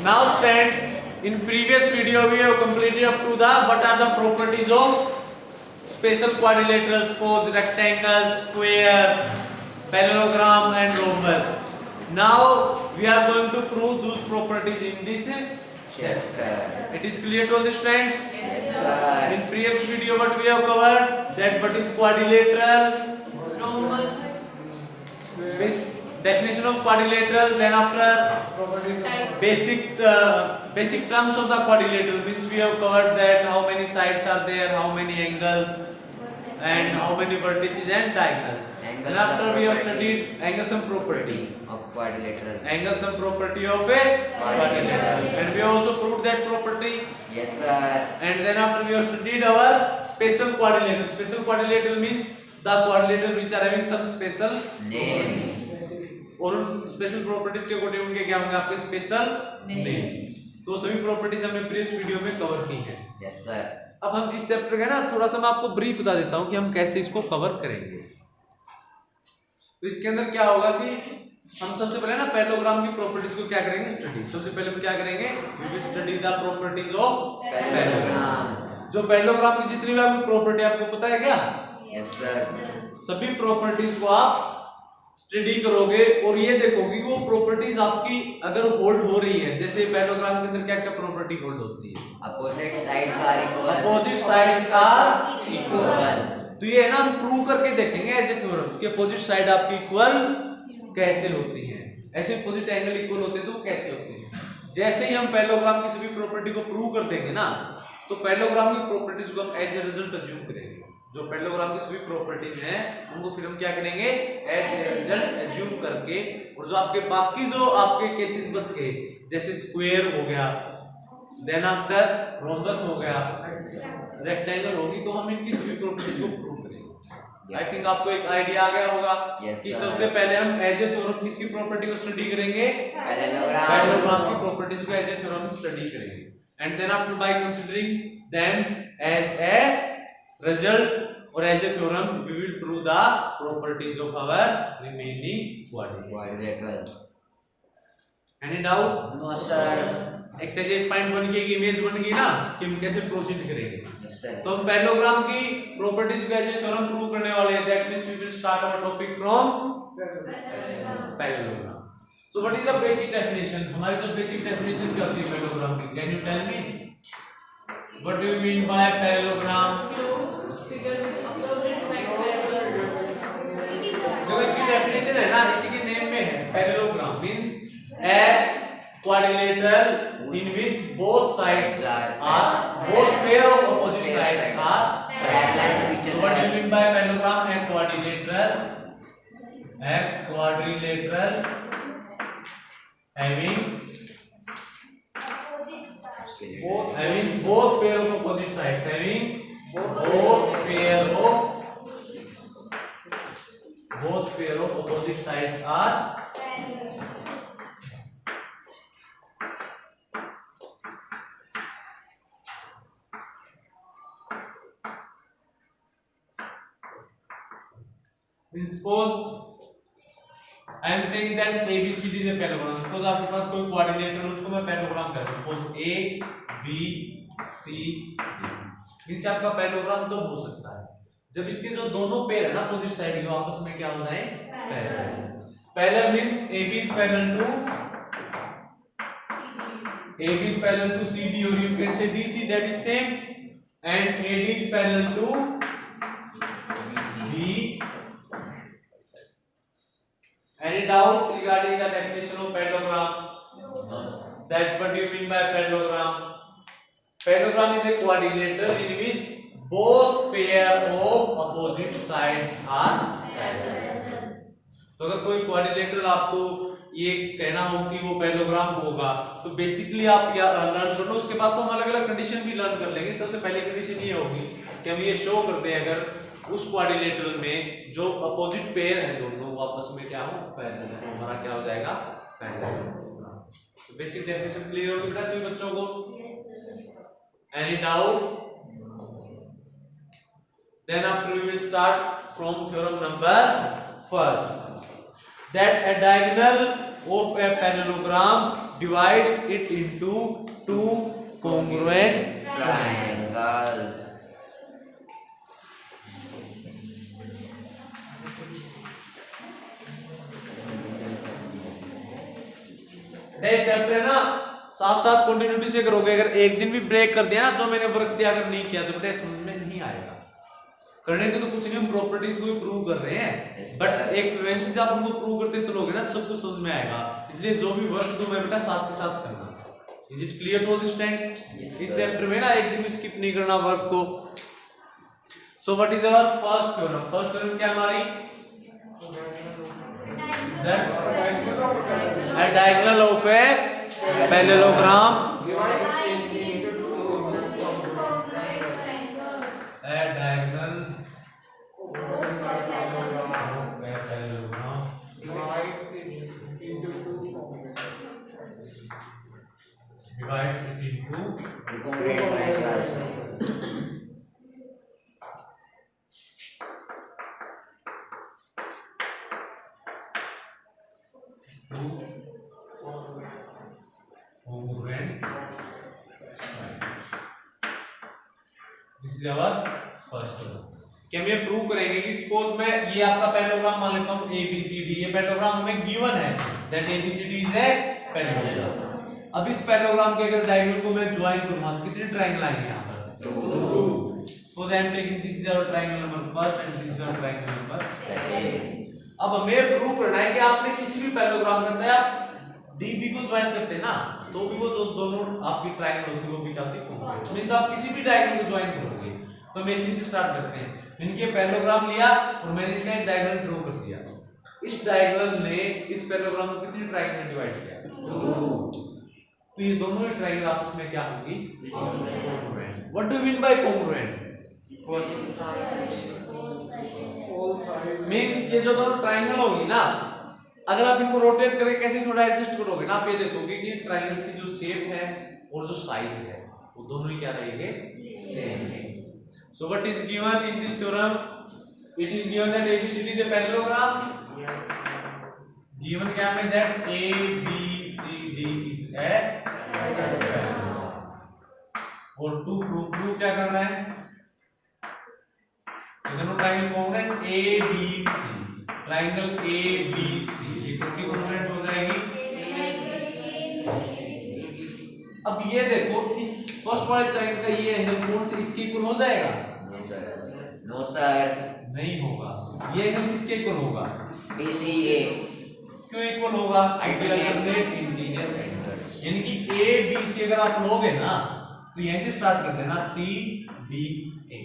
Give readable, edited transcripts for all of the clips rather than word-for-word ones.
Now students, in previous video we have completed up to the what are the properties of special quadrilateral, suppose rectangle, square, parallelogram and rhombus. Now we are going to prove those properties in this chapter. It is clear to all the students? Yes, sir. In previous video what we have covered, that what is quadrilateral, Rhombus, definition of quadrilateral, then after type, basic terms of the quadrilateral, means we have covered that how many sides are there, how many angles and how many vertices and diagonals. Angles And after and we have property. studied angles and property, Of quadrilateral. angles and property of a quadrilateral, and we also proved that property. Yes, sir. And then after we have studied our special quadrilateral. Special quadrilateral means the quadrilateral which are having some special Name. और उन special properties के according उनके क्या होंगे आपके special name. तो सभी properties हमने प्रीवियस वीडियो में कवर की हैं। Yes, sir. अब हम इस चैप्टर का ना थोड़ा सा मैं आपको ब्रीफ बता देता हूं कि हम कैसे इसको कवर करेंगे। तो इसके अंदर क्या होगा कि हम सबसे पहले ना पैरेललोग्राम की प्रॉपर्टीज को क्या करेंगे स्टडी। सबसे पहले हम क्या करेंगे, we will study the properties of Parallelogram. जो पैरेललोग्राम की जितनी भी आपको प्रॉपर्टी आपको पता है क्या, Yes, sir. सभी प्रॉपर्टीज को आप स्टडी करोगे और ये देखोगे कि वो प्रॉपर्टीज आपकी अगर होल्ड हो रही है। जैसे पैरेललोग्राम के अंदर क्या क्या प्रॉपर्टी होल्ड होती है, Opposite sides are equal. Opposite sides are Equal. तो ये है ना हम प्रूव करके देखेंगे एज ए थ्योरम कि अपोजिट साइड आपकी इक्वल कैसे होती है, ऐसे अपोजिट एंगल इक्वल होते हैं तो वो कैसे होते हैं। जैसे ही हम पैरेललोग्राम की सभी प्रॉपर्टी को प्रूव कर देंगे ना, तो पैरेललोग्राम की प्रॉपर्टीज को हम एज ए रिजल्ट अज्यूम करेंगे। जो पैरेललोग्राम की सभी प्रॉपर्टीज हैं उनको फिर हम क्या करेंगे, एज ए रिजल्ट अज्यूम करके, और जो आपके बाकी जो आपके केसेस बच गए जैसे स्क्वायर हो गया, देन आफ्टर रोम्बस हो गया, रेक्टेंगल होगी, तो हम इनकी सभी प्रॉपर्टीज को प्रूव करेंगे। आई थिंक आपको एक आइडिया आ गया होगा Yes, कि sir. सबसे पहले हम एज ए थ्योरम किसकी प्रॉपर्टी को स्टडी करेंगे, Parallelogram. पैरेललोग्राम की प्रॉपर्टीज को एज ए थ्योरम स्टडी करेंगे। And then after by considering them as a result और as a theorem we will prove the properties of our remaining quadrilateral. Quadrilateral. Any doubt? No, sir. Exercise 8.1 की एक image बन गई ना कि हम कैसे प्रोसीड करेंगे। Yes, sir. तो हम पैरेललोग्राम की प्रॉपर्टीज को एज ए थ्योरम प्रूव करने वाले हैं। That means we will start our topic from parallelogram. So what is the basic definition, हमारी जो बेसिक डेफिनेशन क्या होती है पैरेललोग्राम की, can you tell me what do you mean by parallelogram? closed figure with opposite side parallel. जो इसकी definition है ना, इसी के नेम में है, parallelogram means A quadrilateral in which both sides are both pair of opposite sides are Parallel to each so what do you other. mean by parallelogram? A quadrilateral having both pair of opposite sides, having both pair of opposite sides are suppose I am saying that ABCD is a parallelogram. Suppose आपके पास कोई quadrilateral उसको मैं parallelogram कर दूं, suppose A B C D means आपका parallelogram तब हो सकता है जब इसके जो दोनों पेयर है ना अपोजिट साइड के आपस में क्या हो जाए, parallel. Parallel means AB is parallel to CD or you can say DC, that is same, and AD is parallel to BC. Any doubt regarding the definition of parallelogram? That what do you mean by parallelogram? Parallelogram is a quadrilateral in which both pair of opposite sides are parallel. तो अगर कोई quadrilateral आपको ये कहना हो कि वो parallelogram होगा, तो बेसिकली आप या लर्न कर लो, उसके बाद तो हम अलग अलग कंडीशन भी लर्न कर लेंगे। सबसे पहले कंडीशन ये होगी कि हम ये शो करते हैं अगर उस क्वाड्रिलेटरल में जो अपोजिट पेयर है दोनों आपस में क्या हो, पैरेलल, तो हमारा क्या हो जाएगा, पैरेललोग्राम। तो बेसिक डेफिनेशन क्लियर होगी बेटा सभी बच्चों को? Any doubt? Then after we will start from theorem number first, that a diagonal of a parallelogram divides it into two congruent triangles. Next chapter है ना, साथ साथ कंटिन्यूटी से करोगे। अगर एक दिन भी ब्रेक कर दिया ना, जो मैंने वर्क दिया अगर नहीं किया तो बेटा समझ में नहीं आएगा। करने के तो कुछ नहीं, हम प्रॉपर्टीज को प्रूव कर रहे हैं, बट एक फ्लुएंसी से आप उनको प्रूव करते चलोगे ना, सब कुछ समझ में आएगा। इसलिए जो भी वर्क दूं मैं बेटा साथ के साथ करना। Is it clear to the students? इस चैप्टर में ना एक दिन भी स्किप नहीं करना वर्क को। So what is our first theorem? First theorem क्या हमारी? That a diagonal of a parallelogram, a diagonal of a parallelogram divides it into Congruent triangles. congruent. This is our first one. कि हम ये prove करेंगे कि suppose मैं ये आपका पैरेललोग्राम मान लेता हूँ ABCD, ये पैरेललोग्राम हमें गिवन है, that ABCD is a parallelogram. अब इस पैरेललोग्राम के अगर डायगोनल को मैं ज्वाइन करूंगा तो कितने ट्रायंगल आएंगे यहाँ पर? 2। So I am taking this is our triangle number first and this is our triangle number second. अब हमें प्रूव करना है कि आपने किसी भी पैरेललोग्राम का, चाहे आप DB को ज्वाइन करते हैं ना, तो भी वो जो दोनों आपकी ट्रायंगल होती है वो भी क्या होती है? कॉन्ग्रुएंट। मींस आप किसी भी डायगोनल को ज्वाइन करोगे। तो हम इसी से स्टार्ट करते हैं। इनके पैरेललोग्राम लिया और मैंने इसका एक डायगोनल ड्रॉ कर दिया। इस डायगोनल ने इस पैरेललोग्राम को कितने ट्रायंगल में डिवाइड किया? 2। तो ये दोनों ही ट्रायंगल आपस में क्या होंगी? Congruent. What do you mean bye congruent? Means ये जो दोनों ट्रायंगल होगी ना, अगर आप इनको रोटेट करके कैसे थोड़ा एडजस्ट करोगे ना, आप ये देखोगे कि ट्रायंगल्स की जो शेप है और जो साइज है वो दोनों ही क्या रहेंगे? सेम है। So what is given in this theorem? It is given that ABCD is a parallelogram. Given क्या है that ABCD is a parallelogram. और टू प्रूव क्या करना है? दोनों triangle congruent ABC, triangle ABC ये किसकी कॉन्ग्रुएंट हो जाएगी? अब ये देखो, इस फर्स्ट वाले ट्रायंगल का ये एंगल कौन से इसके इक्वल हो जाएगा? नो सर, नहीं होगा। ये एंगल किसके इक्वल होगा? BCA। क्यों इक्वल होगा? Alternate interior angle. यानी कि ABC अगर आप लोगे ना तो यहीं से स्टार्ट कर देना CDA,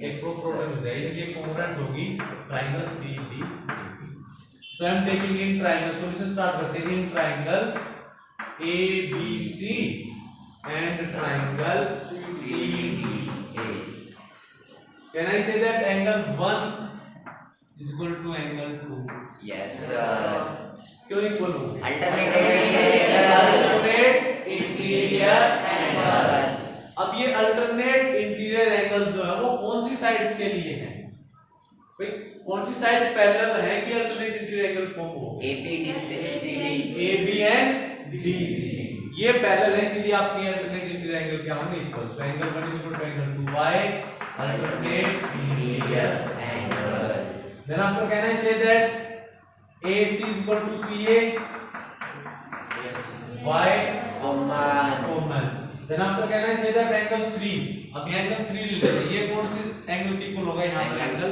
एक प्रॉब्लम हो जाएगी, ये कॉन्ग्रुएंट होगी triangle CDA। So I am taking in triangle, solution start करते हैं। In triangle ABC and triangle CDA. Can I say that angle 1 is equal to angle 2? Yes sir. क्यों इक्वल हो? Alternate interior angle. अब ये alternate interior angle जो है वो कौन सी साइड्स के लिए है? भाई कौन सी साइड पैरेलल है कि अल्टरनेट इंटीरियर एंगल फॉर्म हो? AB and DC ये पैरेलल है, इसलिए आपके अल्टरनेट इंटीरियर एंगल क्या होंगे? इक्वल। तो angle 1 is equal to angle 2 by alternate interior angle. Then after can I say that AC is equal to CA by common. Then after can I say that angle 3, अब ये angle 3 ले लेते हैं, ये कौन C angle के equal होगा? यहाँ पर एंगल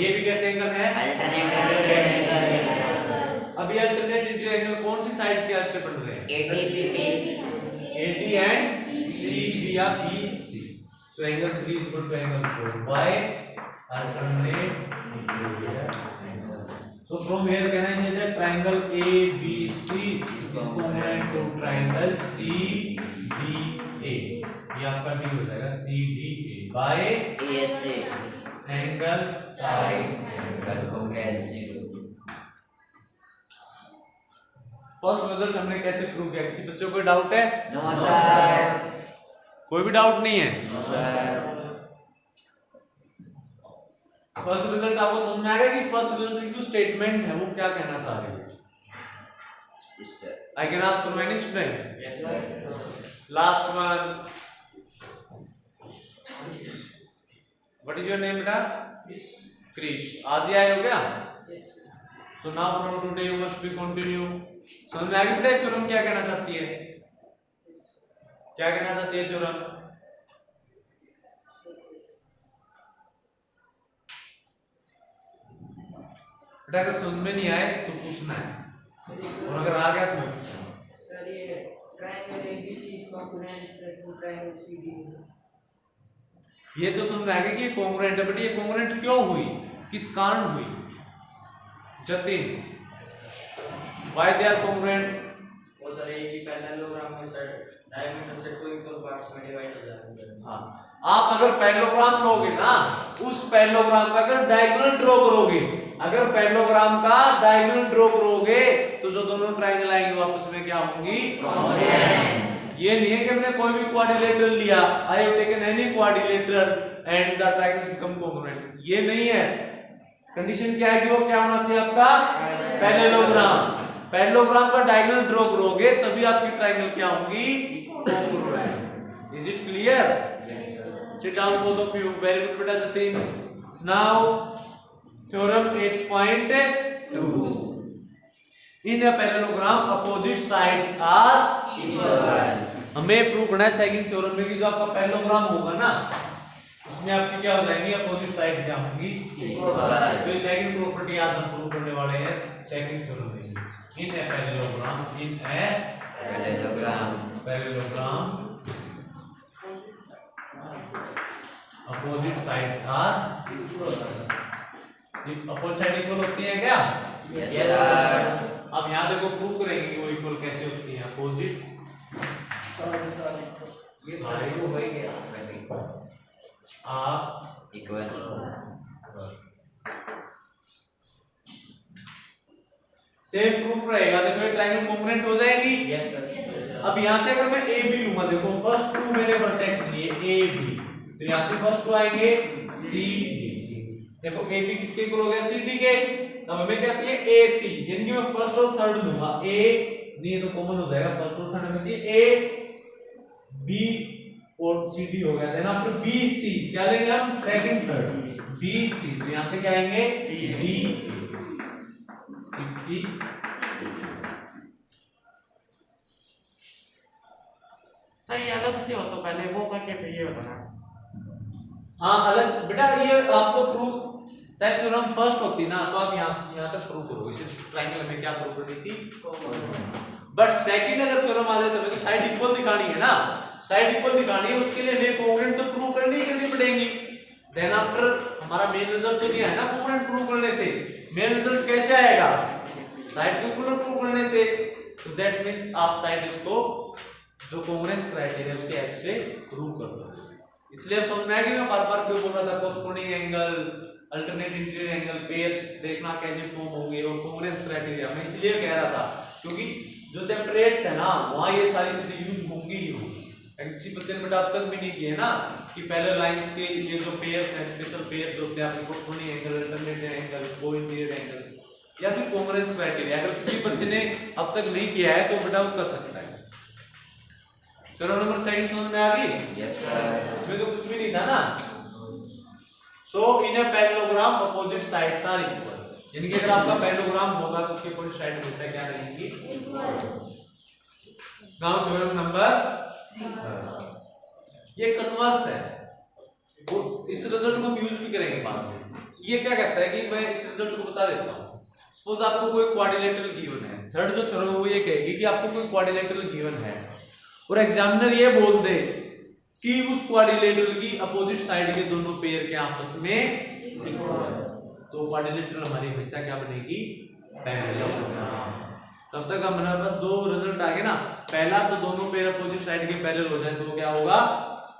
ये भी कैसे एंगल है? Alternate angle। अब ये अल्टरनेट इंटीरियर एंगल कौन सी साइड्स के आगे से बन रहे हैं? AD and CB या BC. So angle 3 is equal to angle 4 by alternate interior angle. So from here can I say that triangle ABC is congruent to triangle CDA. ये आपका D हो जाएगा CDA by ASA angle side angle congruency। First result हमने कैसे prove किया? किसी बच्चों को डाउट है? No sir. कोई भी डाउट नहीं है? No sir. फर्स्ट रिजल्ट आपको समझ में आ गया कि फर्स्ट रिजल्ट की जो स्टेटमेंट है वो क्या कहना चाह रही है? Yes, sir. I can ask from any student. Yes, sir. Last one. What is your name, beta? Krish. आज ही आए हो क्या? So now from today you must be continue. समझ में आ गई बेटा थ्योरम क्या कहना चाहती है? क्या कहना चाहती है थ्योरम? बेटा अगर समझ में नहीं आए तो पूछना है, और अगर आ गया तो मैं पूछूंगा। सर ये triangle ABC is congruent to triangle CD. ये तो समझ में आ गया कि ये कॉन्ग्रुएंट है, बट ये कॉन्ग्रुएंट क्यों हुई, किस कारण हुई? Jatin, why they are congruent? वो सर एक ही पैरेललोग्राम में सर डायमीटर से 2 इक्वल पार्ट्स में डिवाइड हो जाते हैं। हाँ, आप अगर पैरेललोग्राम लोगे ना, उस पैरेललोग्राम का अगर डायगोनल ड्रॉ करोगे, अगर पैरेललोग्राम का डायगोनल ड्रॉ करोगे तो जो दोनों ट्रायंगल आएंगे वो आपस में क्या होंगी? कॉन्ग्रुएंट। ये नहीं है कि हमने कोई भी क्वाड्रिलेटरल लिया, I have taken any quadrilateral and the triangles become congruent, ये नहीं है। कंडीशन क्या है कि वो क्या होना चाहिए आपका? पैरेललोग्राम। पैरेललोग्राम का डायगोनल ड्रॉ करोगे तभी आपकी ट्रायंगल क्या होंगी? Congruent. Is it clear? Sit down both of you. Very good बेटा Jatin. Now theorem 8.2 in a parallelogram opposite sides are equal. हमें प्रूव करना है सेकंड थ्योरम में कि जो आपका पैरेललोग्राम होगा ना उसमें आपकी क्या हो जाएंगी? अपोजिट साइड क्या होंगी? इक्वल। तो सेकंड प्रॉपर्टी आज हम प्रूव करने वाले हैं सेकंड थ्योरम में। In a parallelogram, in a parallelogram opposite sides are equal. Opposite side equal होती है क्या? Yes, sir. अब यहाँ देखो प्रूव करेंगे कि वो इक्वल कैसे होती है। अपोजिट आप Equal. सेम प्रूफ रहेगा। देखो ये ट्रायंगल कॉन्ग्रुएंट हो जाएगी। Yes sir. अब यहाँ से अगर मैं ए बी लूंगा, देखो फर्स्ट टू मैंने वर्टेक्स लिए ए बी, तो यहाँ से फर्स्ट टू आएंगे सी डी। देखो ए बी किसके इक्वल हो गया? सी डी के। अब हमें क्या चाहिए? ए सी, यानी कि मैं फर्स्ट और थर्ड लूंगा। ए नहीं है तो कॉमन हो जाएगा, फर्स्ट और थर्ड में चाहिए ए बी और सी डी हो गया। देन आफ्टर बी सी क्या लेंगे हम? सेकंड थर्ड बी सी, तो यहाँ से क्या आएंगे? D C D. सही अलग से हो तो पहले वो करके फिर ये बताना। हाँ अलग बेटा, ये आपको प्रूफ चाहे थ्योरम फर्स्ट होती ना तो आप यहाँ तक प्रूव करोगे। इस ट्रायंगल में क्या प्रूव करनी थी? बट सेकंड अगर थ्योरम आ जाए तो हमें तो साइड इक्वल दिखानी है ना, साइड इक्वल दिखानी है, उसके लिए हमें कॉन्ग्रुएंट तो प्रूव करनी पड़ेगी। देन आफ्टर हमारा मेन रिजल्ट तो दिया है ना कॉन्ग्रुएंट प्रूव करने से। मेन रिजल्ट कैसे आएगा? साइड के इक्वल प्रूव करने से। तो दैट मींस आप साइड इसको जो कॉन्ग्रुएंस क्राइटेरिया उसके हेल्प से प्रूव कर दो। इसलिए अब समझ में आ गया मैं बार-बार क्यों बोल रहा था corresponding angle, alternate interior angle, pairs देखना कैसे फॉर्म होंगे और कॉन्ग्रुएंस क्राइटेरिया। मैं इसलिए कह रहा था क्योंकि जो चैप्टर 8 है ना वहां ये सारी चीजें यूज होंगी ही होंगी। किसी बच्चे ने बेटा अब तक भी नहीं किए ना कि पैरेलल लाइंस के ये जो पेयर्स हैं, स्पेशल पेयर्स होते हैं, आपके कोरस्पोंडिंग एंगल, अल्टरनेट एंगल, को इंटीरियर एंगल्स या फिर कॉन्ग्रुएंस क्राइटेरिया, अगर किसी बच्चे ने अब तक नहीं किया है तो बेटा वो कर सकता है। चलो नंबर सेकंड समझ में आ गई? Yes, sir. इसमें तो कुछ भी नहीं था ना। So in a parallelogram opposite sides are equal, यानी कि अगर आपका पैरेललोग्राम होगा तो उसके अपोजिट साइड हमेशा क्या रहेंगी? नाउ थ्योरम नंबर 3 ये कन्वर्स है, वो इस रिजल्ट को हम यूज भी करेंगे बाद में। ये क्या कहता है कि मैं इस रिजल्ट को बता देता हूं। सपोज आपको कोई क्वाड्रिलेटरल गिवन है, थर्ड जो थ्योरम है वो ये कहेगी कि आपको कोई क्वाड्रिलेटरल गिवन है और एग्जामिनर ये बोल दे कि उस क्वाड्रिलेटरल की अपोजिट साइड के दोनों पेयर के आपस में इक्वल, तो क्वाड्रिलेटरल हमारी हमेशा क्या बनेगी? पैरेललोग्राम। तब तक हमारे पास दो रिजल्ट आ गए ना, पहला तो दोनों पेयर अपोजिट साइड के पैरेलल हो जाए तो क्या होगा?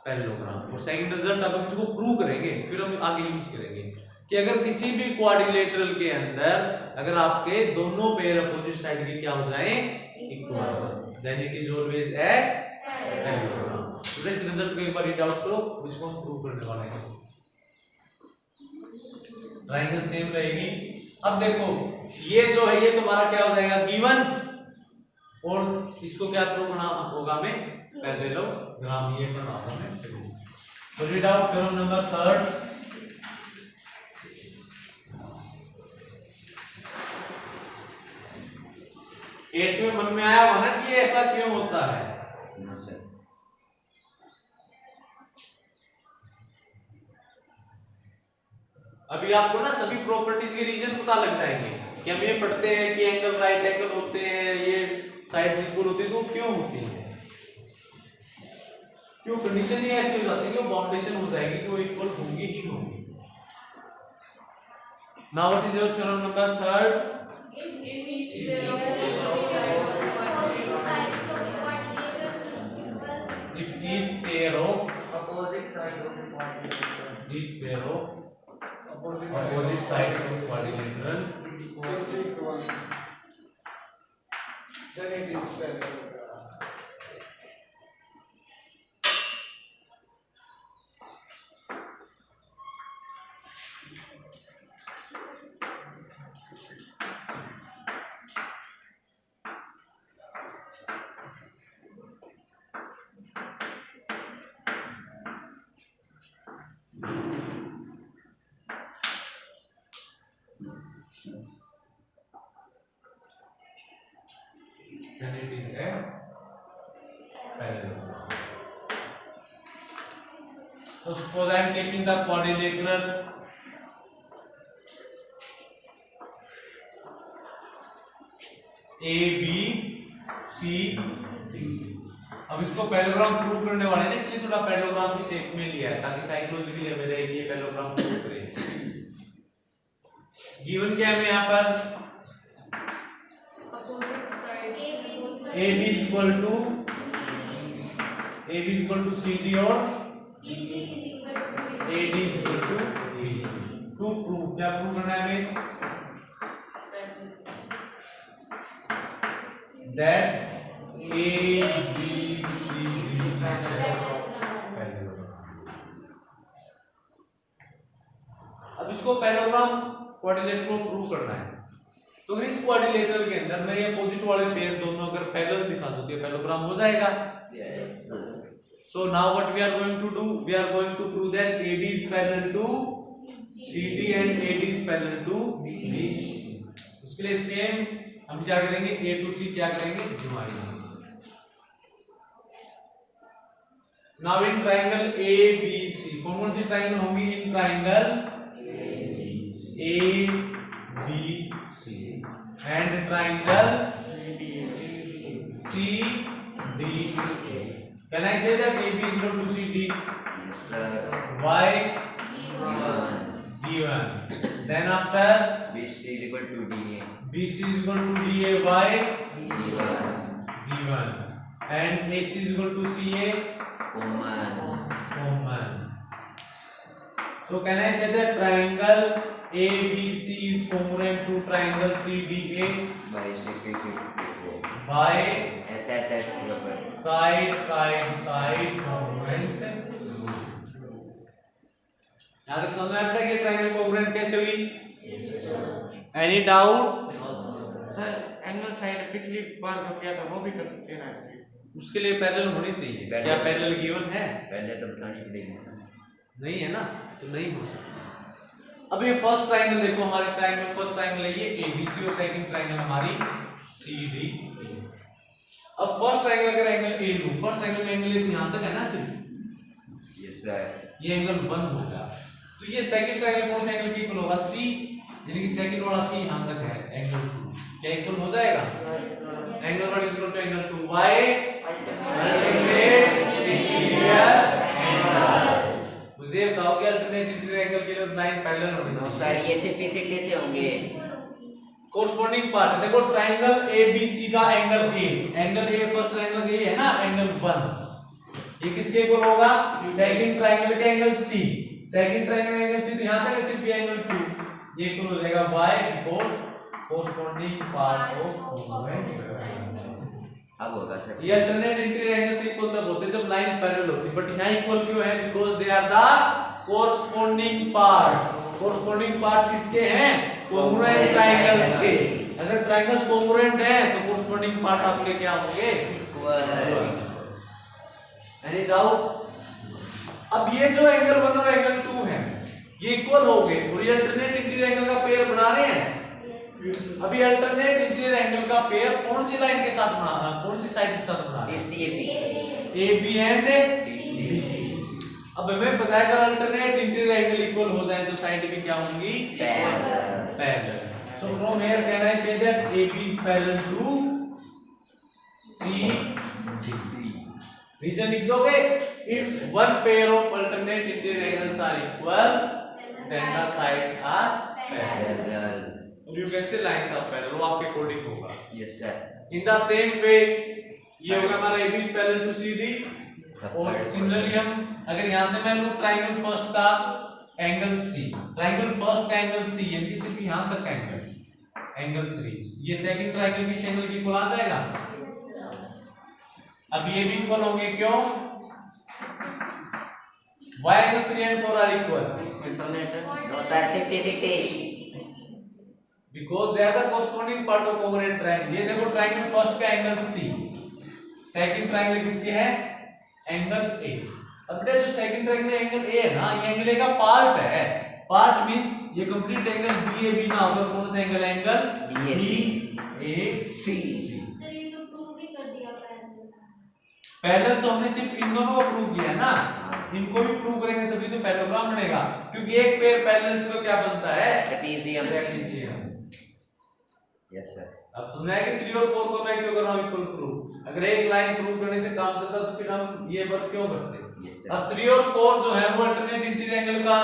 पैरेललोग्राम। और सेकंड रिजल्ट अब हम इसको प्रूव करेंगे, फिर हम आगे यूज करेंगे कि अगर किसी भी क्वाड्रिलेटरल के अंदर अगर आपके दोनों पेयर अपोजिट साइड के क्या हो जाए? Equal, then it is always a parallelogram. तो इस रिजल्ट को एक बार रीड आउट करो, इसको हम प्रूव करने वाले हैं। ट्रायंगल सेम रहेगी। अब देखो ये जो है ये तुम्हारा क्या हो जाएगा? गिवन। और इसको क्या प्रूव करना होगा हमें, पैरेललोग्राम, ये करना होगा हमें। तो रीड आउट थ्योरम नंबर 3। एट में मन में आया होगा ना कि ये ऐसा क्यों होता है। No sir. अभी आपको ना सभी प्रॉपर्टीज के रीजन पता लग जाएंगे कि हम ये पढ़ते हैं कि एंगल राइट एंगल होते हैं, ये साइड इक्वल होती है, तो क्यों होती है, क्यों कंडीशन ही ऐसी हो जाती है कि वो बाउंडेशन हो जाएगी कि वो इक्वल होंगी ही होंगी। Now what is your theorem number 3? If each pair of If each pair of opposite side of the quadrilateral quadrilateral then it is parallelogram. then it is a parallelogram. So suppose I am taking the quadrilateral A B C D। अब इसको parallelogram prove करने वाले हैं ना, इसलिए थोड़ा parallelogram की shape में लिया है ताकि साइकोलॉजिकली हमें रहे कि ये पैरेललोग्राम प्रूव करे। गिवन क्या है हमें यहाँ पर, opposite sides AB is equal to CD और AD is equal to AD। To prove, क्या प्रूव करना है हमें, that ABCD अब इसको पैरेललोग्राम क्वाड्रिलेटरल को प्रूव करना है। तो इस क्वाड्रिलेटरल के अंदर मैं ये अपोजिट वाले पेयर दोनों अगर पैरेलल दिखा दूं तो ये पैरेललोग्राम हो जाएगा। Yes sir. So now what we are going to do, we are going to prove that AB is parallel to CD and AD is parallel to BC। उसके लिए सेम हम क्या करेंगे, A to C क्या करेंगे, divide. Now in triangle ABC कौन कौन C triangle होंगी, in triangle ABC and triangle CDA। Can I say that AB is equal to CD? Yes sir. Why? Given. Given. Then after BC is equal to DA. BC is equal to DA. Why? Given. Given. And AC is equal to CA. Common. Common. So can I say that triangle ABC is congruent to triangle CDA By secrecy by SSS property. side congruence? यहाँ तक समझ में आता है कि triangle congruent कैसे हुई? Any doubt? Sir angle side पिछली बार जो किया था वो भी कर सकते हैं ना इसकी? उसके लिए पैरेलल होनी चाहिए। Parallel। क्या पैरेलल गिवन है? पहले तो बतानी पड़ेगी। नहीं है ना, तो नहीं हो सकता। अब ये फर्स्ट ट्राइंगल देखो, हमारे ट्राइंगल फर्स्ट ट्राइंगल है ये ABC और सेकंड ट्राइंगल हमारी CDA। अब फर्स्ट ट्राइंगल अगर एंगल A लूं, फर्स्ट ट्राइंगल में एंगल A तो यहां तक है ना सिर्फ, Yes sir. ये एंगल 1 हो गया। तो ये सेकंड ट्राइंगल कौन से एंगल के इक्वल होगा, C, यानी कि सेकंड वाला C यहां तक है, एंगल 2 क्या इक्वल हो जाएगा, angle 1 is equal to angle 2। Why? Alternate interior angle. मुझे बताओ कि अल्टरनेट इंटीरियर एंगल के लिए लाइन पैरेलल होनी No चाहिए। sir, ये सिर्फ इसी से होंगे। कोरस्पोंडिंग पार्ट देखो, ट्राइंगल ABC का angle A, angle A first triangle का ये है ना एंगल 1, ये किसके इक्वल होगा, सेकंड ट्राइंगल का एंगल C, सेकंड ट्राइंगल का एंगल C तो यहां तक है सिर्फ ये एंगल 2, ये इक्वल हो जाएगा। Why? Because corresponding part of congruent. अब होगा सर। ये अल्टरनेट इंटीरियर एंगल से इक्वल तब होते जब लाइन पैरेलल होती, बट यहां इक्वल क्यों है, because they are the corresponding parts. Corresponding parts किसके हैं, कॉन्ग्रुएंट ट्रायंगल्स के। अगर ट्रायंगल्स कोंग्रुएंट है तो कोरस्पोंडिंग पार्ट आपके क्या होंगे? इक्वल। Any doubt? अब ये जो एंगल 1 और एंगल 2 है ये इक्वल हो गए और ये अल्टरनेट इंटीरियर एंगल का पेयर बना रहे हैं। अभी अल्टरनेट इंटीरियर एंगल का पेयर कौन सी लाइन के साथ बना, कौन सी साइड के साथ बना रहे हैं? AB and BC। अब हमें पता है अगर अल्टरनेट इंटीरियर एंगल इक्वल हो जाए तो साइड भी क्या होंगी? Parallel. So from here can I say that AB is parallel to CD? Reason लिख दोगे? If one pair of alternate interior angles are equal, then the sides are parallel. Or you can say lines are parallel. वो आपके coding होगा। Yes sir. In the same way, ये होगा हमारा AB is parallel to CD। और similarly हम अगर यहाँ से मैं लूँ ट्राइंगल फर्स्ट का एंगल C, ट्राइंगल फर्स्ट का एंगल C यानी कि सिर्फ यहाँ तक का एंगल 3, ये सेकंड ट्राइंगल भी इस एंगल की इक्वल आ जाएगा। अब ये भी इक्वल होंगे, क्यों? Why angle 3 and 4 are equal? No sir, simplicity. Because they are the corresponding part of congruent triangle। ये देखो ट्राइंगल फर्स्ट का एंगल C, सेकंड ट्राइंगल किसके है? Angle A। अब बेटा जो सेकंड ट्राइंगल एंगल A है ना, ये एंगल A का पार्ट है। पार्ट मींस ये कंप्लीट एंगल BAB ना होकर कौन सा एंगल? Angle BAC। सर ये तो प्रूव भी कर दिया पैरेलल। पैरेलल तो हमने सिर्फ इन दोनों को प्रूव किया है ना, इनको भी प्रूव करेंगे तभी तो पैरेललोग्राम बनेगा, क्योंकि एक पेयर पैरेलल्स का क्या बनता है? ट्रेपेजियम। Yes sir. अब सुना है कि 3 और 4 को मैं क्यों कर रहा हूं इक्वल प्रूव? अगर एक लाइन प्रूव करने से काम चलता तो फिर हम ये वर्क क्यों करते? Yes sir. अब 3 और 4 जो है वो अल्टरनेट इंटीरियर एंगल का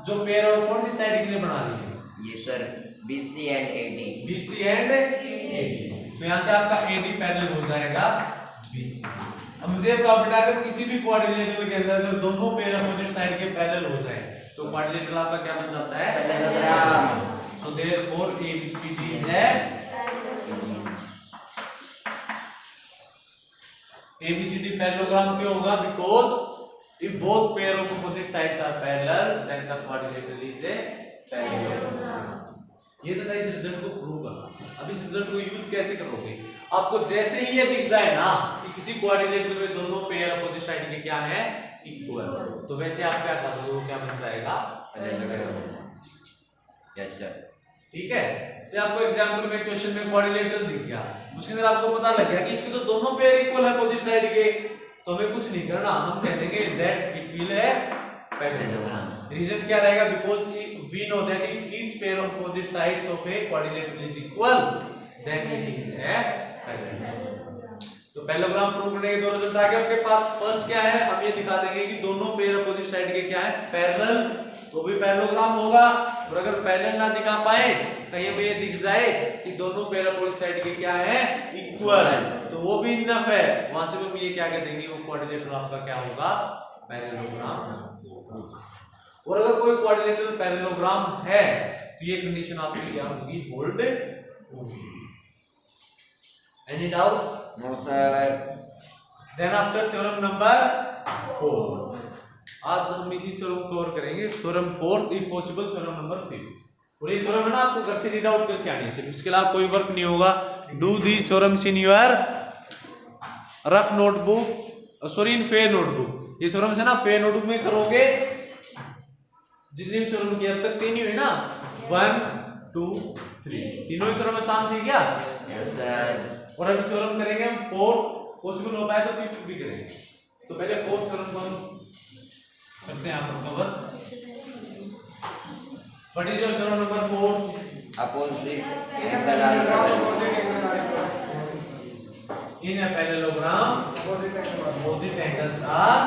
जो पेयर है वो कौन सी साइड के लिए बना रही है? ये sir BC and AD। BC and AD। तो यहां से आपका AD पैरेलल हो जाएगा BC। अब मुझे बताओ बेटा अगर किसी भी क्वाड्रिलेटरल के अंदर अगर दोनों पेयर अपोजिट साइड के पैरेलल हो जाए तो क्वाड्रिलेटरल आपका क्या बन जाता है? Parallelogram. So therefore ABCD is a ABCD parallelogram क्यों होगा? Because if both pair of opposite sides are parallel, then the quadrilateral is a parallelogram। ये तो था इस रिजल्ट को प्रूव करना। अब इस रिजल्ट को यूज कैसे करोगे? आपको जैसे ही ये दिख जाए ना कि किसी क्वाड्रिलेटरल में दोनों पेयर अपोजिट साइड के क्या है? इक्वल, तो वैसे आप क्या करोगे? वो क्या बन जाएगा? पैरेललोग्राम। Yes sir. ठीक है। तो आपको एग्जांपल में क्वेश्चन में क्वाड्रिलेटरल दिख गया, उसके अंदर आपको पता लग गया कि इसके तो दोनों पेयर इक्वल है अपोजिट साइड के, तो हमें कुछ नहीं करना, हम कह देंगे दैट इट विल है पैरेललोग्राम। रीजन क्या रहेगा? Because we know that if each pair of opposite sides of a quadrilateral is equal then it is a parallelogram. तो पैरेललोग्राम प्रूव करने के दो रिजल्ट आ गए आपके पास। फर्स्ट क्या है? हम ये दिखा देंगे कि दोनों पेयर अपोजिट साइड के क्या है? पैरेलल, तो भी पैरेललोग्राम होगा। और अगर पैरेलल ना दिखा पाए, कहीं पे ये दिख जाए कि दोनों पेयर अपोजिट साइड के क्या है? इक्वल, तो वो भी इनफ है। वहां से हम ये क्या कह देंगे? वो क्वाड्रिलेटरल आपका क्या होगा? पैरेललोग्राम। और अगर कोई क्वाड्रिलेटरल पैरेललोग्राम है तो ये कंडीशन आपकी क्या होगी? होल्ड होगी। Any doubt? No sir. Then after theorem number 4, आज हम इसी थ्योरम को कवर करेंगे। Theorem 4 if possible theorem number 5। और ये थ्योरम है ना, आपको घर से रीड आउट करके आनी है, सिर्फ इसके अलावा कोई वर्क नहीं होगा। Do these theorems in your rough notebook, sorry in fair notebook. ये थ्योरम्स है ना, फेयर नोटबुक में करोगे। जितने भी थ्योरम किए अब तक 3 ही हुए ना, 1 2 3, तीनों ही थ्योरम आसान थी क्या? Yes sir. और अभी थ्योरम करेंगे हम 4, पॉसिबल हो पाए तो 5 भी करेंगे। तो पहले 4 थ्योरम को हम करते हैं यहाँ पर cover. What is your theorem number 4? Opposite angle are equal in a parallelogram opposite angles are.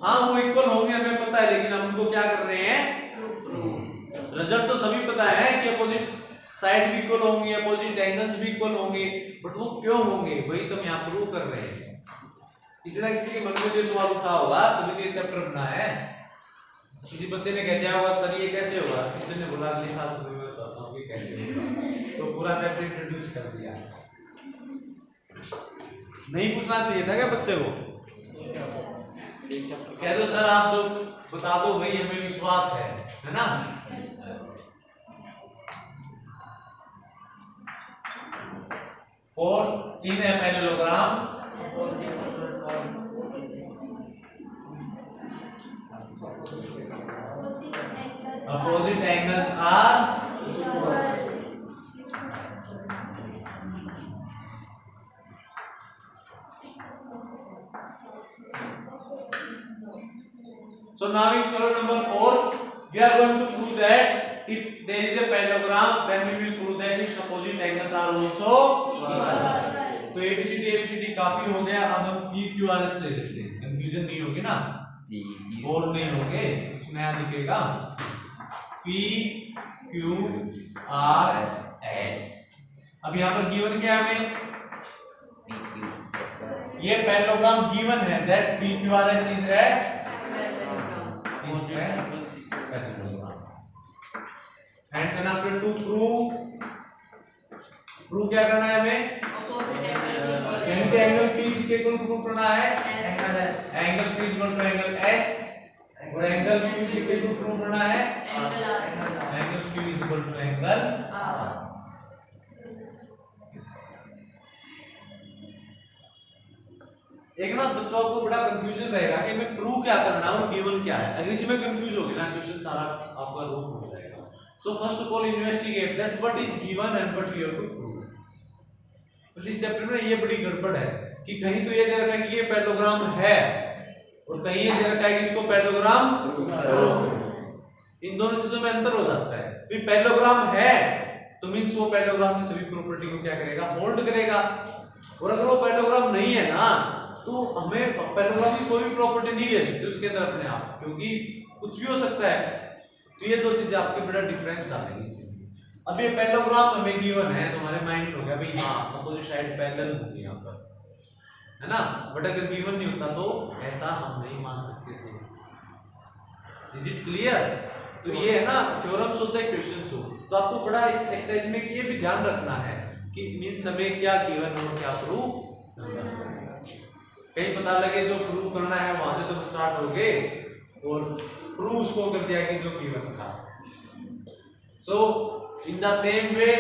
हाँ वो इक्वल होंगे हमें पता है, लेकिन हम उनको क्या कर रहे हैं? रिजल्ट तो सभी पता है कि अपोजिट साइड भी इक्वल होंगे, अपोजिट एंगल्स भी इक्वल होंगे, बट वो क्यों होंगे वही तो हम यहाँ प्रूव कर रहे हैं। किसी ना किसी के मन में जो सवाल उठा होगा तभी तो ये चैप्टर बना है। किसी बच्चे ने कह दिया होगा सर ये कैसे होगा, किसी ने बोला अगले साल तुम्हें मैं बताता हूँ कि कैसे होगा, तो पूरा चैप्टर इंट्रोड्यूस कर दिया। नहीं पूछना चाहिए था क्या बच्चे को? कह दो सर, आप जो बता दो भाई, हमें विश्वास है ना। और in a parallelogram opposite angles are so now in theorem number 4 we are going to prove that if there is a parallelogram then we will prove that its opposite angles are also equal। तो ABCD काफी हो गया, अब हम PQRS ले लेते हैं, confusion नहीं होगी ना, बोर नहीं होगे, कुछ नया दिखेगा। PQRS अब यहाँ पर गिवन क्या है हमें, ये पैरेललोग्राम गिवन है that PQRS is a parallelogram and then after to prove क्या करना है हमें, यानी कि एंगल P किसके इक्वल प्रूव करना है, angle P equal to angle S, और एंगल Q किसके इक्वल प्रूव करना है, angle Q equal to angle R। एक ना बच्चों को बड़ा कंफ्यूजन रहेगा कि हमें प्रूव क्या करना है और गिवन क्या है, अगर इसमें कंफ्यूज हो गए ना क्वेश्चन सारा आपका रोक हो जाएगा। So first of all investigate that what is given and what you have to prove. बस इस चैप्टर में ये बड़ी गड़बड़ है कि कहीं तो ये दे रखा है कि ये पैरेललोग्राम है और कहीं ये दे रखा है कि इसको पैरेललोग्राम, इन दोनों चीजों में अंतर हो जाता है। भी पैरेललोग्राम है तो मींस वो पैरेललोग्राम की सभी प्रॉपर्टी को क्या करेगा, होल्ड करेगा, और अगर वो पैरेललोग्राम नहीं है ना तो हमें पैरेललोग्राम की कोई भी प्रॉपर्टी नहीं ले सकते उसके अंदर अपने आप, क्योंकि कुछ भी हो सकता है। तो ये दो चीजें आपके बड़ा डिफरेंस डालेंगी इससे। अब ये पैरेललोग्राम हमें गिवन है तो हमारे माइंड में हो गया भाई हाँ अपोजिट साइड पैरेलल होगी यहाँ पर, है ना, बट अगर गिवन नहीं होता तो ऐसा हम नहीं मान सकते थे। Is it clear? तो ये है ना थ्योरम्स होते हैं, क्वेश्चंस हो, तो आपको बड़ा इस एक्सरसाइज में ये भी ध्यान रखना है कि मींस हमें क्या गिवन और क्या प्रूव करना है। कहीं पता लगे जो प्रूव करना है वहां से तो स्टार्ट हो गए और प्रूव उसको कर दिया कि जो गिवन था। So in the same way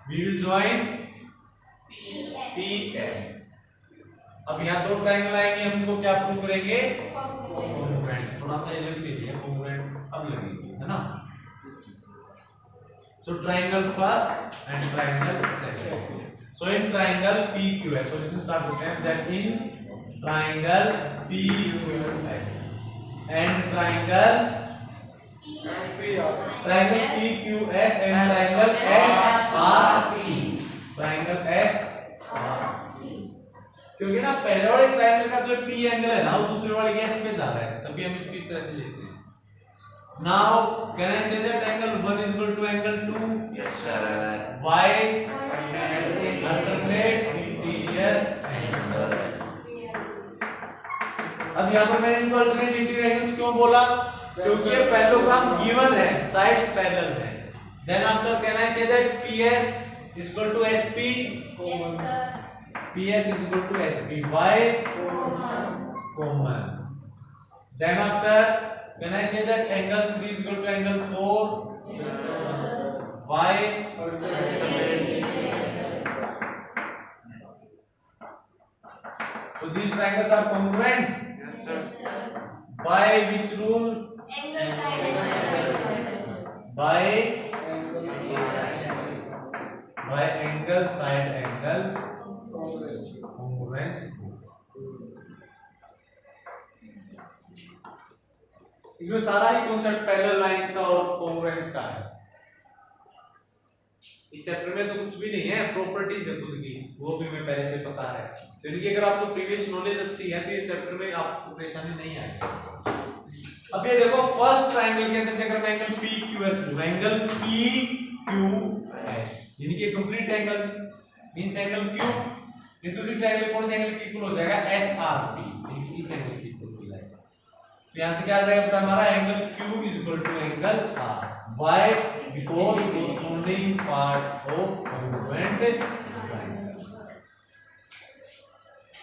we will join PS। अब यहाँ दो ट्रायंगल आएंगे, हम इनको क्या प्रूव करेंगे, कॉन्ग्रुएंट। थोड़ा सा ये लिख लीजिए, कॉन्ग्रुएंट अब लगेगी, है ना। So triangle first and triangle second. So in triangle PQS, so let's start with them that in triangle PQS and triangle PQS and triangle SRP, triangle SRP, क्योंकि ना पहले वाले ट्रायंगल का जो P एंगल है ना वो दूसरे वाले के S पे जा रहा है, तभी हम इसको इस तरह से लेते हैं। Now can I say that angle 1 is equal to angle 2? Yes sir. Why? Alternate interior angle। अब यहाँ पर मैंने इनको alternate interior angles क्यों बोला, क्योंकि ये पैरेललोग्राम गिवन है, साइड्स पैरेलल है। Then after can I say that PS is equal to SP? Yes sir. PS is equal to SP. Why? Common। Then after can I say that angle 3 is equal to angle 4? Yes sir. Why? So these triangles are congruent? Yes sir. By which rule? Angle side angle. By angle side angle congruence। इसमें सारा ही concept parallel lines का और congruence का है। इस chapter में तो कुछ भी नहीं है, प्रॉपर्टीज है खुद की, वो भी हमें पहले से पता है। तो यानी कि अगर आपको प्रीवियस नॉलेज अच्छी है तो ये चैप्टर में आपको परेशानी नहीं आएगी। अब ये देखो फर्स्ट ट्रायंगल के अंदर से अगर मैं एंगल PQS लूं, एंगल PQS यानी कि complete angle means angle Q, ये दूसरी ट्रायंगल कौन से एंगल की इक्वल हो जाएगा, SRP, यानी कि इस एंगल की इक्वल हो जाएगा। तो यहां से क्या आ जाएगा बेटा हमारा angle Q is equal to angle R। Why? Because corresponding part of congruent triangle।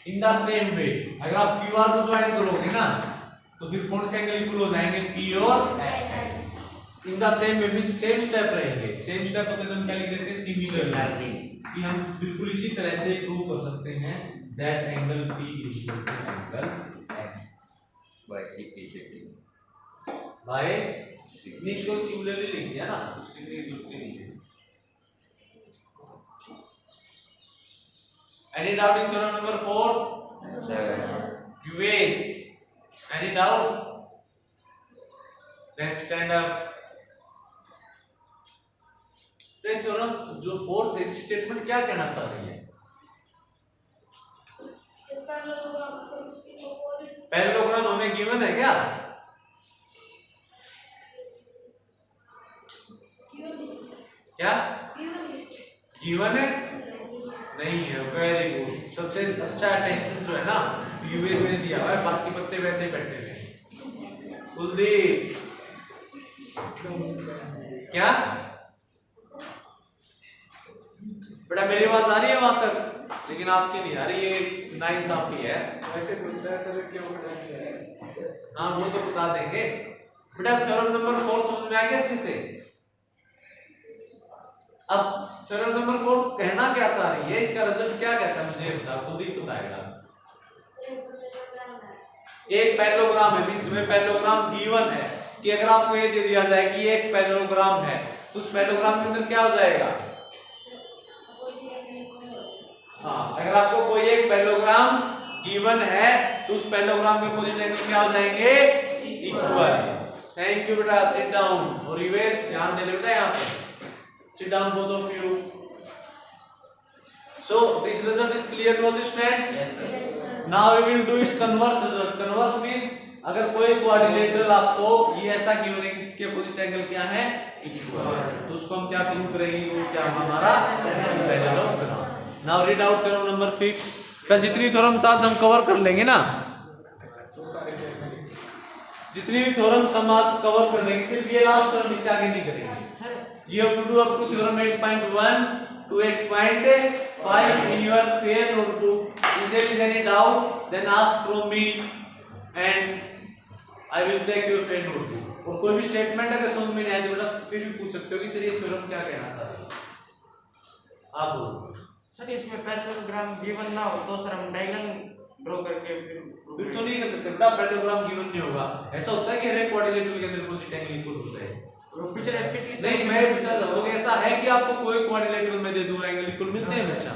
In the same way अगर आप QR को ज्वाइन करोगे ना तो फिर कौन से एंगल इक्वल हो जाएंगे P और S। In the same way means same step रहेंगे, सेम स्टेप होते तो हम क्या लिख देते हैं सिमिलरली, कि हम बिल्कुल इसी तरह से प्रूव कर सकते हैं that angle P is equal to angle S by simplicity by इसको सिमिलरली लिख दिया ना, उसके लिए जरूरत नहीं है। Any doubt in theorem number 4? Sir Vives. Any doubt? Then stand up. तो ये थ्योरम जो फोर्थ है स्टेटमेंट क्या कहना चाह रही है? पैरेललोग्राम हमें गिवन है क्या? क्या गिवन है? नहीं है। वेरी गुड, सबसे अच्छा अटेंशन जो है ना यूएस में दिया हुआ है, बाकी बच्चे वैसे ही बैठे हैं। कुलदीप क्या बेटा मेरी आवाज आ रही है वहां तक, लेकिन आपकी नहीं आ रही, ये नाइंसाफी है। वैसे पूछ रहा है सर क्यों बना दिया है? हाँ वो तो बता देंगे बेटा। थ्योरम नंबर 4 समझ में आ गया अच्छे से? अब थ्योरम नंबर 4 कहना क्या चाह रही है, इसका रिजल्ट क्या कहता है मुझे बता, कुलदीप बताएगा। एक पैरेललोग्राम है, मींस में पैरेललोग्राम गिवन है कि अगर आपको ये दे दिया जाए कि एक पैरेललोग्राम है तो उस पैरेललोग्राम के अंदर क्या हो जाएगा? हाँ, अगर आपको कोई एक पैरेललोग्राम गिवन है तो उस पैरेललोग्राम के अपोजिट एंगल क्या हो जाएंगे? इक्वल। थैंक यू बेटा, सिट डाउन और रिवर्स ध्यान दे ले बेटा यहां पे। Sit down both of you. So this result is clear to all the students? Yes, sir. Now we will do its converse result. Converse means अगर कोई quadrilateral आपको ये ऐसा गिवन है कि इसके अपोजिट एंगल क्या है? इक्वल, तो उसको हम क्या प्रूव करेंगे? वो क्या हमारा parallelogram. Now read out theorem number 5. कल जितनी थ्योरम्स आज हम कवर कर लेंगे ना, जितनी भी थ्योरम्स हम आज कवर कर लेंगे, सिर्फ ये लास्ट थ्योरम इससे आगे नहीं करेंगे। You have to do up to theorem 8.1 to 8.5 in your fair notebook. If there is any doubt, then ask from me and I will check your fair notebook. और कोई भी स्टेटमेंट अगर समझ में नहीं आए तो बेटा फिर भी पूछ सकते हो कि सर ये थ्योरम क्या कहना चाह रही है, आप बोलो। सर इसमें पैरेललोग्राम गिवन ना हो तो सर हम डायगोनल ड्रॉ करके फिर तो नहीं कर सकते बेटा, पैरेललोग्राम गिवन नहीं होगा। ऐसा होता है कि हर एक क्वाड्रिलेटरल के अंदर अपोजिट एंगल इक्वल होता है। पिछले नहीं, मैं पूछा था तो ऐसा है कि आपको कोई क्वाड्रिलेटरल में दे दूं एंगल इक्वल मिलते हैं हमेशा?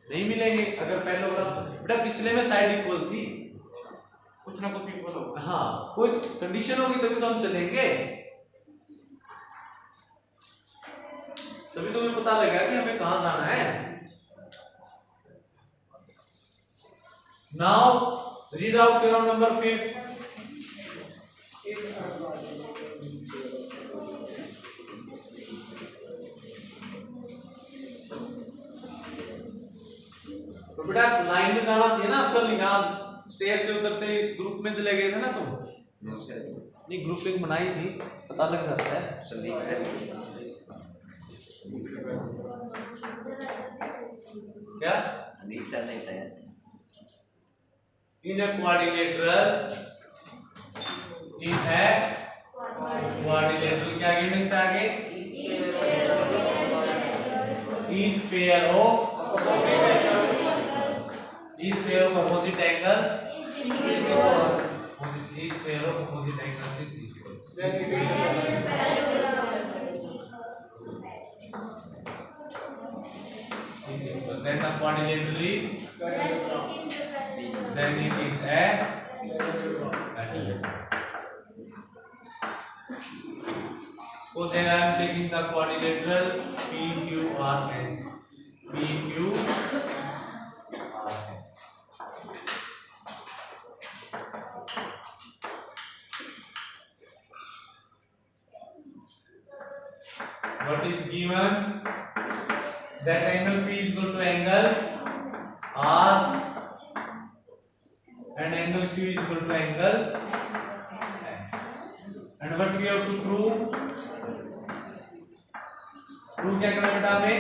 नहीं मिलेंगे। अगर पैरेललोग्राम बेटा पिछले में साइड इक्वल थी, कुछ ना कुछ इक्वल होगा। हाँ कोई कंडीशन होगी तभी तो हम चलेंगे, तभी तो हमें पता लगेगा कि हमें कहां जाना है। Now read out theorem number 5। तो बेटा लाइन में जाना चाहिए ना, कल यहाँ स्टेज से उतरते ही ग्रुप में चले गए थे ना तुम? नो सर, नहीं ग्रुपिंग बनाई थी, पता लग जाता है। संदीप सर क्या? संदीप सर नहीं था ऐसे। In a quadrilateral क्या गिवन इससे आगे? Each pair of opposite angles is equal. Each pair of opposite angles is equal. Then the quadrilateral is, then it is a parallelogram. So then I am taking the quadrilateral PQRS. PQRS. What is given? That angle P is equal to angle R and angle Q is equal to angle F. And what we have to prove? Prove क्या करना बेटा हमें?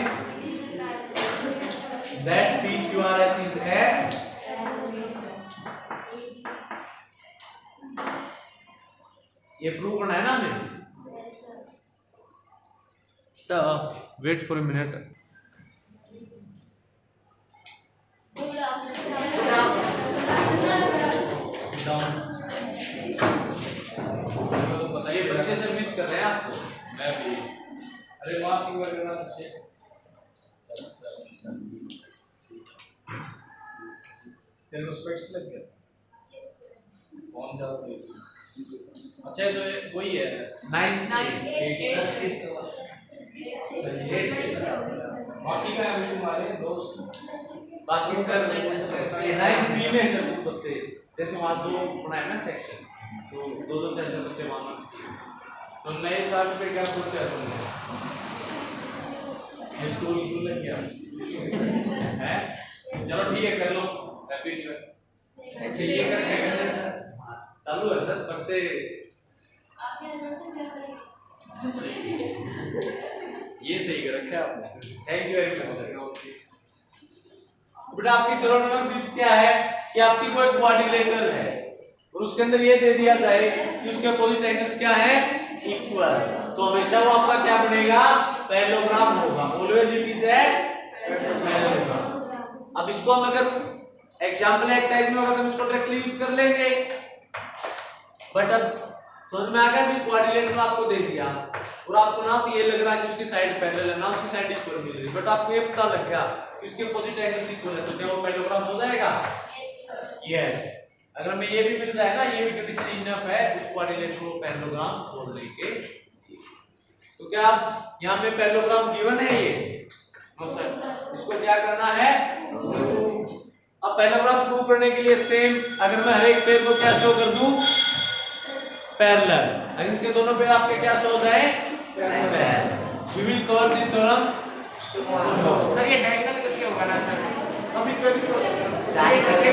That PQRS is a ये prove करना है ना हमें। तो वेट फॉर अ मिनट। ये बच्चे से मिस कर रहे हैं आपको। मैं भी। अरे मासिंग वगैरह अच्छे। तेरे को स्पेक्स लग गया? कौन सा? अच्छा तो वही है 9 बाकी का अभी तुम्हारे दोस्त बाकी सर 9B में सर कुछ बच्चे जैसे वहाँ दो बनाए ना सेक्शन, तो दो चार बच्चे वहाँ तो नए साल पे क्या सोचा तुमने? ये स्कूल खुल गया है? चलो ठीक है कर लो। Happy new year. अच्छा ये करके कैसे चालू है ना तब से। ये सही कर रखा है आपने। Thank you very much sir. बेटा आपकी थ्योरम नंबर 6 क्या है कि आपकी कोई क्वाड्रिलेटरल है और उसके अंदर ये दे दिया जाए कि उसके अपोजिट एंगल्स क्या है, इक्वल, तो हमेशा वो आपका क्या बनेगा, पैरेललोग्राम होगा। Always it is a parallelogram. अब इसको हम अगर एग्जांपल एक्सरसाइज में होगा तो हम इसको डायरेक्टली यूज कर लेंगे, बट अब समझ में आ गया कि क्वाड्रिलेटरल आपको दे दिया और आपको ना तो ये लग रहा है कि उसकी साइड पैरेलल है ना उसकी साइड इक्वल मिल रही है, बट आपको ये पता लग गया कि उसके अपोजिट एंगल्स इक्वल है, तो क्या वो पैरेललोग्राम हो जाएगा? यस। अगर हमें ये भी मिल जाए ना, ये भी कंडीशन इनफ है उस क्वाड्रिलेटरल को पैरेललोग्राम बोलने के। तो क्या आप यहां पे पैरेललोग्राम गिवन है ये? No sir. इसको क्या करना है? अब पैरेललोग्राम प्रूव करने के लिए सेम, अगर मैं हर एक पेड़ को क्या शो कर दूं, पैरेलल, अगर इसके दोनों पेड़ आपके क्या शो जाए, parallel, we will cover this theorem. Sir ये डायगोनल करके होगा ना सर? अभी कर साइड करके